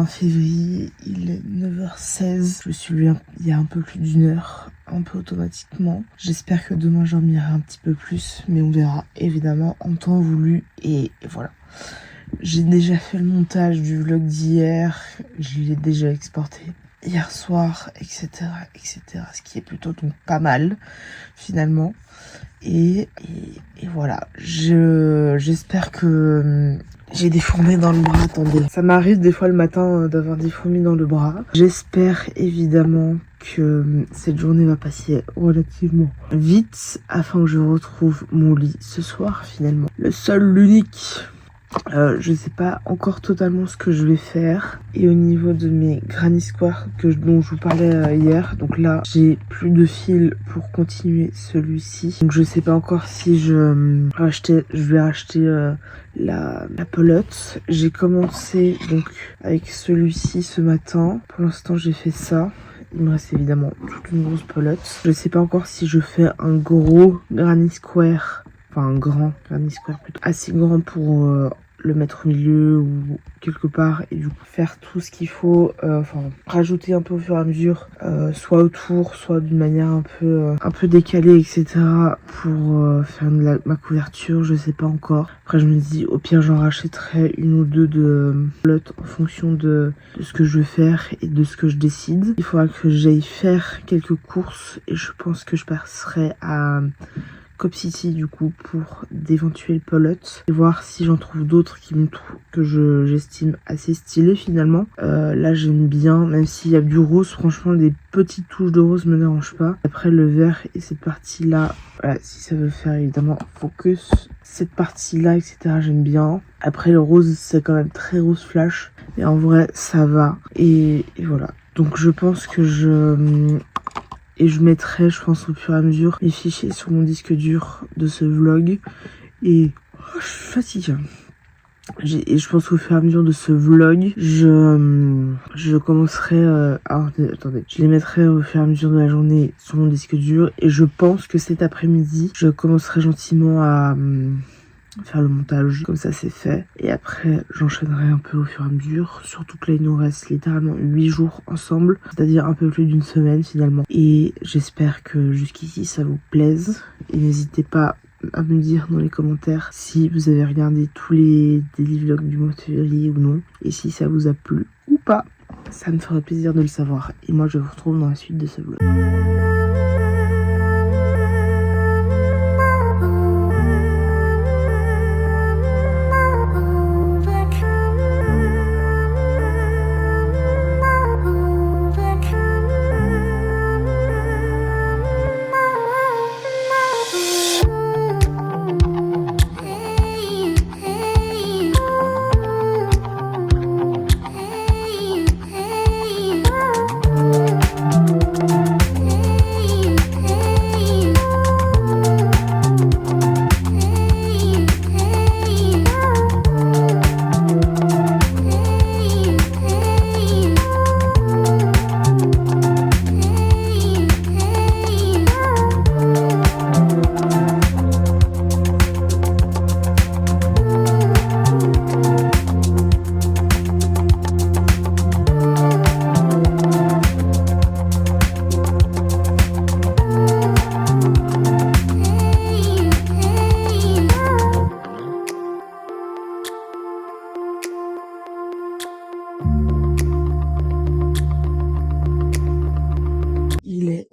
février, il est 9h16. Je me suis levée il y a un peu plus d'une heure, un peu automatiquement. J'espère que demain j'en dormirai un petit peu plus, mais on verra évidemment en temps voulu. Et voilà. J'ai déjà fait le montage du vlog d'hier, je l'ai déjà exporté hier soir, etc., etc. Ce qui est plutôt donc pas mal, finalement. Et voilà, j'espère que j'ai des fourmis dans le bras. Attendez, ça m'arrive des fois le matin d'avoir des fourmis dans le bras. J'espère évidemment que cette journée va passer relativement vite afin que je retrouve mon lit ce soir finalement. Le seul, l'unique. Je sais pas encore totalement ce que je vais faire. Et au niveau de mes Granny Square dont je vous parlais hier, donc là j'ai plus de fil pour continuer celui-ci. Donc je sais pas encore si je vais racheter la pelote. J'ai commencé donc avec celui-ci ce matin. Pour l'instant j'ai fait ça. Il me reste évidemment toute une grosse pelote. Je sais pas encore si je fais un gros Granny Square. Enfin un grand Granny Square plutôt. Assez grand pour le mettre au milieu ou quelque part. Et du coup faire tout ce qu'il faut. Enfin rajouter un peu au fur et à mesure. Soit autour, soit d'une manière un peu décalée, etc. Pour faire ma couverture. Je sais pas encore. Après je me dis au pire j'en rachèterai une ou deux de pelotes en fonction de ce que je veux faire et de ce que je décide. Il faudra que j'aille faire quelques courses. Et je pense que je passerai à Cop City du coup pour d'éventuelles pelotes et voir si j'en trouve d'autres que j'estime assez stylées finalement. Là j'aime bien, même s'il y a du rose, franchement des petites touches de rose me dérangent pas. Après le vert et cette partie là, voilà, si ça veut faire évidemment focus, cette partie là etc, j'aime bien. Après le rose c'est quand même très rose flash et en vrai ça va et voilà. Donc je pense que je mettrai, je pense, au fur et à mesure les fichiers sur mon disque dur de ce vlog. Et je suis fatiguée. Et je pense qu'au fur et à mesure de ce vlog, je commencerai... attendez, je les mettrai au fur et à mesure de la journée sur mon disque dur. Et je pense que cet après-midi, je commencerai gentiment à faire le montage, comme ça c'est fait. Et après j'enchaînerai un peu au fur et à mesure, surtout que là il nous reste littéralement 8 jours ensemble, c'est-à-dire un peu plus d'une semaine finalement. Et j'espère que jusqu'ici ça vous plaise. Et n'hésitez pas à me dire dans les commentaires si vous avez regardé tous les daily vlogs du mois de février ou non. Et si ça vous a plu ou pas. Ça me ferait plaisir de le savoir. Et moi je vous retrouve dans la suite de ce vlog. Il est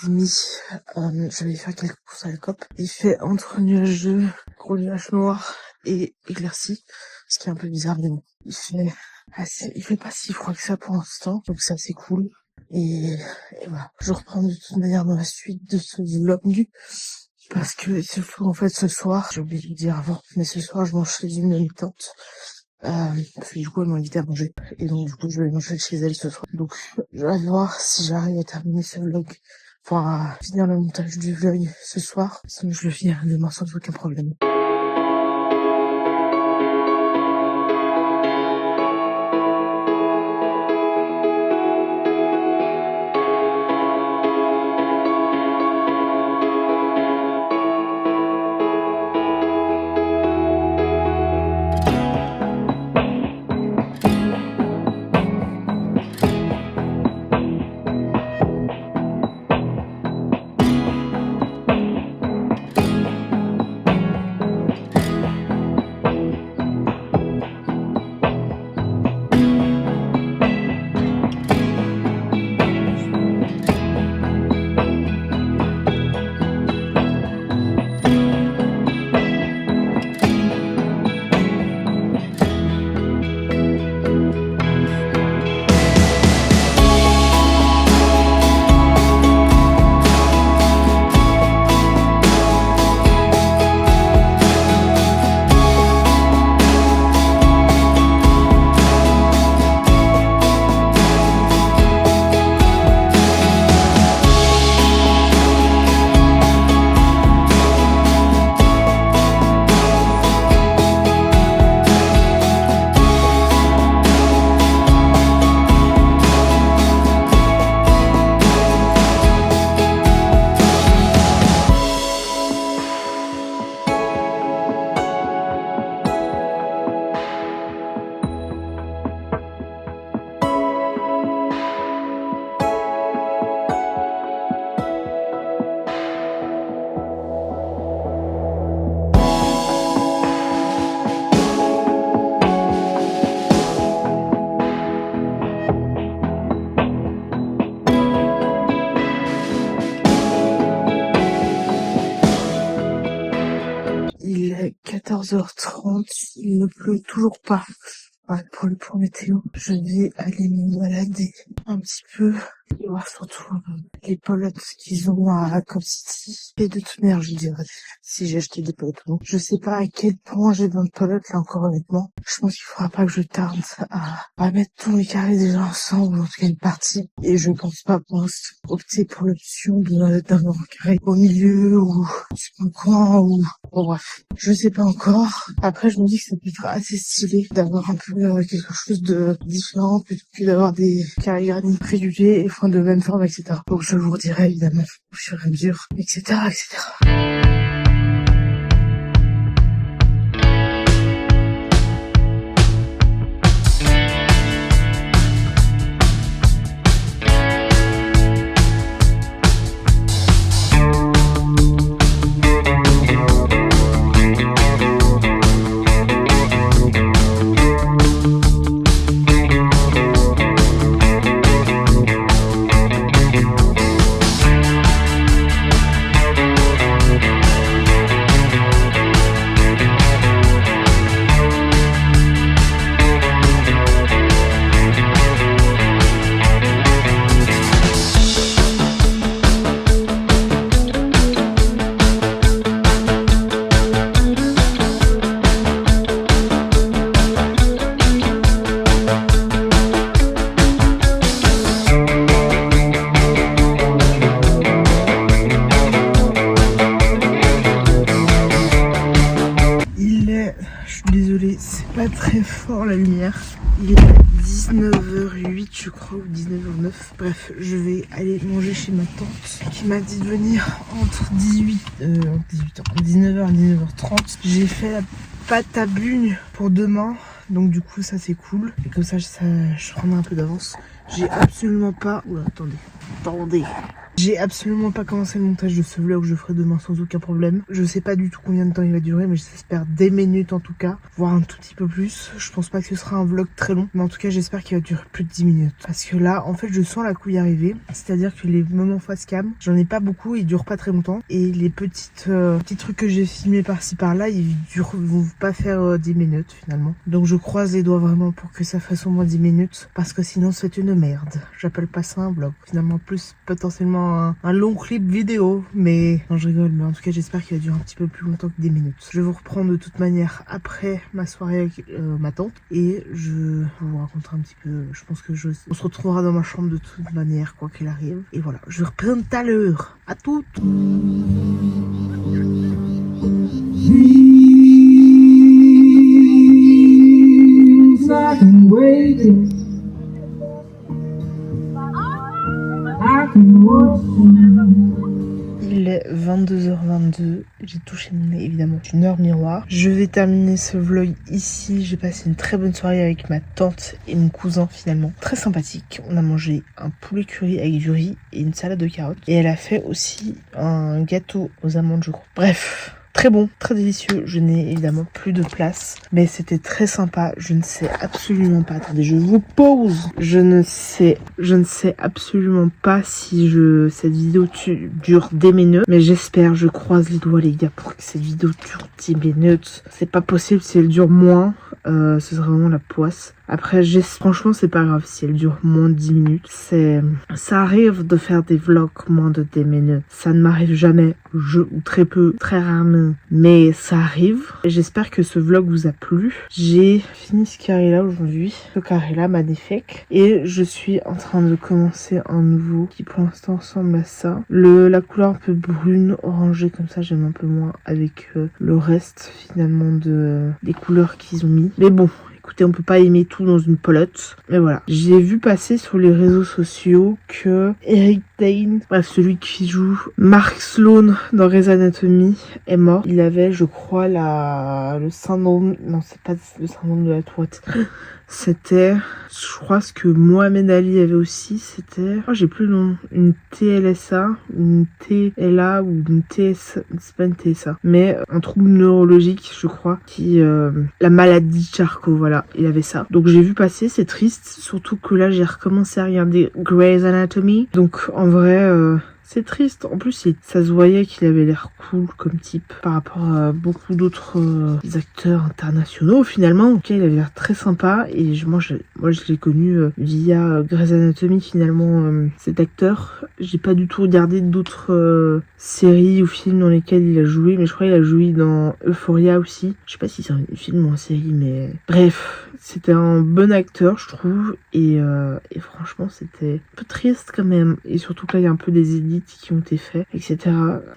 10h30, je vais faire quelques courses à la COP. Il fait entre nuageux, gros nuages noirs et éclaircis, ce qui est un peu bizarre, mais bon. Il fait pas si froid que ça pour l'instant, donc ça c'est cool. Et voilà, je reprends de toute manière dans la suite de ce vlog, parce que surtout en fait ce soir, j'ai oublié de le dire avant, mais ce soir je mange chez une de mes tantes. Parce que du coup elle m'a invité à manger et donc du coup je vais manger chez elle ce soir. Donc je vais voir si j'arrive à terminer ce vlog, enfin à finir le montage du vlog ce soir, sinon je le finirai demain sans aucun problème. 14h30, il ne pleut toujours pas. Ouais, pour le point météo, je vais aller me balader un petit peu et voir surtout les pelotes qu'ils ont à Cop City. Et de toute manière, je dirais, si j'ai acheté des pelotes ou non. Je sais pas à quel point j'ai besoin de pelotes, là encore honnêtement. Je pense qu'il faudra pas que je tarde à mettre tous les carrés déjà ensemble, en tout cas une partie. Et je pense pas pour opter pour l'option d'avoir un carré au milieu ou au coin ou... Bon bref, je sais pas encore. Après, je me dis que ça peut être assez stylé d'avoir un peu quelque chose de différent plutôt que d'avoir des carrés granits réguliers et de même forme, etc. Donc je vous redirai évidemment au fur et à mesure, etc., etc. Désolée, c'est pas très fort la lumière. Il est 19h08 je crois ou 19h09. Bref, je vais aller manger chez ma tante qui m'a dit de venir entre 19h et 19h30. J'ai fait la pâte à bugne pour demain. Donc du coup ça c'est cool. Et comme ça je prendrai un peu d'avance. J'ai absolument pas... Oula, attendez. J'ai absolument pas commencé le montage de ce vlog, je ferai demain sans aucun problème. Je sais pas du tout combien de temps il va durer, mais j'espère des minutes en tout cas, voire un tout petit peu plus. Je pense pas que ce sera un vlog très long, mais en tout cas j'espère qu'il va durer plus de 10 minutes. Parce que là, en fait, je sens la couille arriver, c'est-à-dire que les moments face cam, j'en ai pas beaucoup, ils durent pas très longtemps. Et les petits trucs que j'ai filmés par-ci par-là, vont pas faire 10 minutes finalement. Donc je croise les doigts vraiment pour que ça fasse au moins 10 minutes, parce que sinon c'est une merde. J'appelle pas ça un vlog, finalement plus potentiellement un long clip vidéo, mais non je rigole, mais en tout cas j'espère qu'il va durer un petit peu plus longtemps que des minutes. Je vais vous reprendre de toute manière après ma soirée avec ma tante et je vous raconterai un petit peu. Je pense que on se retrouvera dans ma chambre de toute manière quoi qu'il arrive, et voilà, je reprends tout à l'heure. À toutes. Il est 22h22, j'ai touché mon nez évidemment d'une heure miroir. Je vais terminer ce vlog ici. J'ai passé une très bonne soirée avec ma tante et mon cousin finalement. Très sympathique. On a mangé un poulet curry avec du riz et une salade de carottes. Et elle a fait aussi un gâteau aux amandes je crois. Bref. Très bon, très délicieux. Je n'ai évidemment plus de place, mais c'était très sympa. Je ne sais absolument pas. Attendez, je vous pose. Je ne sais absolument pas si cette vidéo dure des minutes, mais j'espère, je croise les doigts les gars pour que cette vidéo dure 10 minutes. C'est pas possible si elle dure moins. Ce serait vraiment la poisse. Après, franchement, c'est pas grave si elle dure moins de 10 minutes. Ça arrive de faire des vlogs moins de 10 minutes. Ça ne m'arrive jamais, ou très peu, très rarement. Mais ça arrive. J'espère que ce vlog vous a plu. J'ai fini ce carré-là aujourd'hui. Ce carré-là, magnifique. Et je suis en train de commencer un nouveau qui pour l'instant ressemble à ça. La couleur un peu brune, orangée, comme ça, j'aime un peu moins avec le reste finalement des couleurs qu'ils ont mis. Mais bon, écoutez, on peut pas aimer tout dans une pelote. Mais voilà. J'ai vu passer sur les réseaux sociaux que Eric Dane, bref, celui qui joue Mark Sloan dans Grey's Anatomy, est mort. Il avait, je crois, le syndrome... Non, c'est pas le syndrome de la Tourette. C'était, je crois, ce que Mohamed Ali avait aussi, c'était... Oh, j'ai plus le nom. Une TLSA, une TLA ou une TSA. C'est pas une TSA. Mais un trouble neurologique, je crois, la maladie de Charcot, voilà. Il avait ça. Donc j'ai vu passer, c'est triste. Surtout que là, j'ai recommencé à regarder Grey's Anatomy. Donc en vrai... c'est triste. En plus, ça se voyait qu'il avait l'air cool comme type par rapport à beaucoup d'autres acteurs internationaux finalement. Ok, il avait l'air très sympa et moi je l'ai connu via Grey's Anatomy finalement, cet acteur. J'ai pas du tout regardé d'autres séries ou films dans lesquels il a joué, mais je crois qu'il a joué dans Euphoria aussi. Je sais pas si c'est un film ou une série, mais bref, c'était un bon acteur je trouve et franchement c'était un peu triste quand même, et surtout que là il y a un peu des edits qui ont été faits, etc.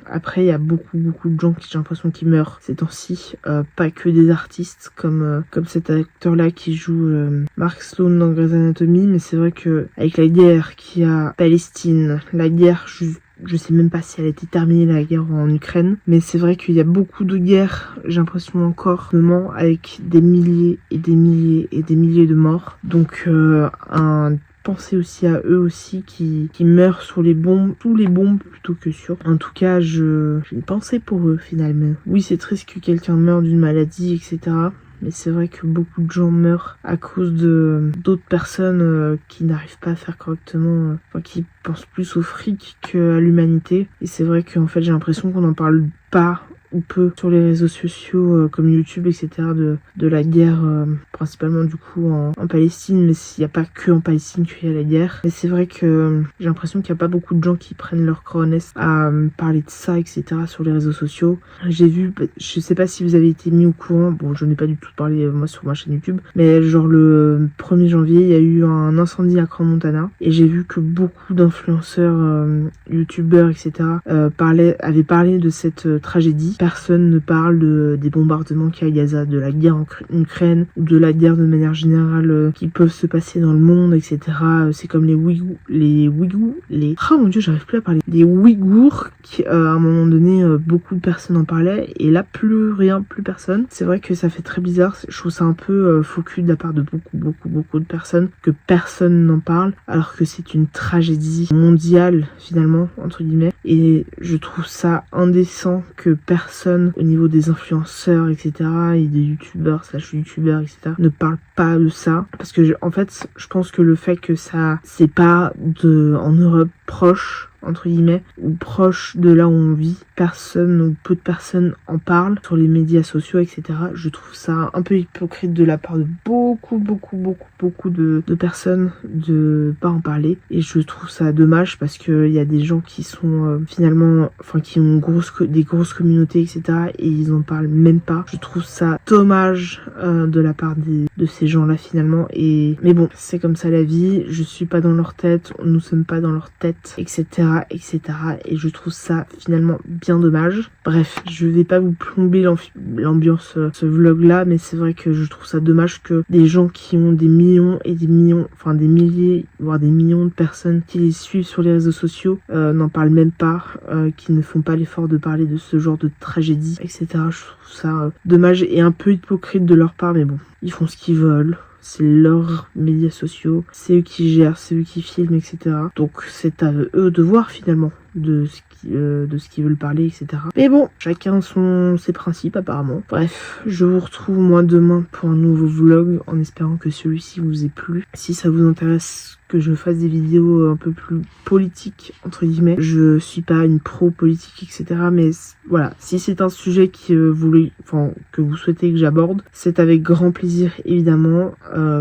Après il y a beaucoup de gens qui, j'ai l'impression, qui meurent ces temps-ci, pas que des artistes comme cet acteur là qui joue Mark Sloan dans Grey's Anatomy, mais c'est vrai que avec la guerre qu'il y a Palestine, la guerre, je sais même pas si elle a été terminée, la guerre en Ukraine, mais c'est vrai qu'il y a beaucoup de guerres, j'ai l'impression encore, avec des milliers et des milliers et des milliers de morts. Donc pensez aussi à eux aussi qui meurent sous les bombes plutôt que sur. En tout cas, j'ai une pensée pour eux finalement. Oui, c'est triste que quelqu'un meure d'une maladie, etc. Mais c'est vrai que beaucoup de gens meurent à cause de d'autres personnes qui n'arrivent pas à faire correctement, qui pensent plus au fric qu'à l'humanité. Et c'est vrai qu'en fait j'ai l'impression qu'on n'en parle pas ou peu sur les réseaux sociaux comme YouTube, etc. de la guerre, principalement du coup en Palestine, mais il n'y a pas que en Palestine qu'il y a la guerre. Et c'est vrai que j'ai l'impression qu'il n'y a pas beaucoup de gens qui prennent leur cronesse à parler de ça, etc. sur les réseaux sociaux. J'ai vu, je sais pas si vous avez été mis au courant, bon je n'ai pas du tout parlé moi sur ma chaîne YouTube, mais genre le 1er janvier il y a eu un incendie à Crans-Montana et j'ai vu que beaucoup d'influenceurs, youtubeurs, etc. avaient parlé de cette tragédie. Personne ne parle des bombardements qu'il y a à Gaza, de la guerre en Ukraine, ou de la guerre de manière générale qui peuvent se passer dans le monde, etc. C'est comme les Ouïghours, oh mon dieu, j'arrive plus à parler. Les Ouïghours, qui à un moment donné, beaucoup de personnes en parlaient, et là plus personne. C'est vrai que ça fait très bizarre, je trouve ça un peu faux cul de la part de beaucoup de personnes, que personne n'en parle, alors que c'est une tragédie mondiale finalement, entre guillemets, et je trouve ça indécent que personne au niveau des influenceurs, etc. et des youtubeurs etc. ne parle pas de ça, parce que en fait je pense que le fait que ça c'est pas en Europe proche, entre guillemets, ou proche de là où on vit, personne ou peu de personnes en parlent sur les médias sociaux, etc. Je trouve ça un peu hypocrite de la part de beaucoup de personnes de pas en parler, et je trouve ça dommage parce que il y a des gens qui sont finalement, qui ont des grosses communautés, etc. et ils en parlent même pas. Je trouve ça dommage de la part de ces gens-là finalement, mais bon, c'est comme ça la vie, je suis pas dans leur tête, nous sommes pas dans leur tête, etc. et je trouve ça finalement bien dommage. Bref, je vais pas vous plomber l'ambiance ce vlog là, mais c'est vrai que je trouve ça dommage que des gens qui ont des millions et des millions, des milliers voire des millions de personnes qui les suivent sur les réseaux sociaux n'en parlent même pas, qui ne font pas l'effort de parler de ce genre de tragédie, etc. Je trouve ça dommage et un peu hypocrite de leur part, mais bon, ils font ce qu'ils veulent. C'est leurs médias sociaux, c'est eux qui gèrent, c'est eux qui filment, etc. Donc c'est à eux de voir finalement de ce qu'ils veulent parler, etc. Mais bon, chacun ses principes apparemment. Bref, je vous retrouve moi demain pour un nouveau vlog, en espérant que celui-ci vous ait plu. Si ça vous intéresse que je fasse des vidéos un peu plus politiques, entre guillemets, je suis pas une pro politique, etc. mais voilà, si c'est un sujet que vous souhaitez que j'aborde, c'est avec grand plaisir évidemment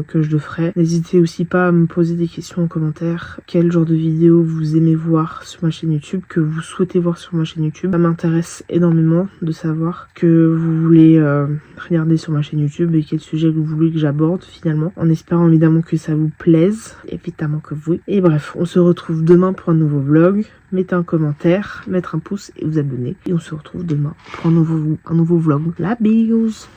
que je le ferai. N'hésitez aussi pas à me poser des questions en commentaire. Quel genre de vidéo vous aimez voir sur ma chaîne YouTube, que vous souhaitez voir sur ma chaîne YouTube. Ça m'intéresse énormément de savoir que vous voulez regarder sur ma chaîne YouTube et quel sujet vous voulez que j'aborde finalement, en espérant évidemment que ça vous plaise, évidemment que oui. Et bref, on se retrouve demain pour un nouveau vlog. Mettez un commentaire, mettre un pouce et vous abonner. Et on se retrouve demain pour un nouveau vlog. La bise.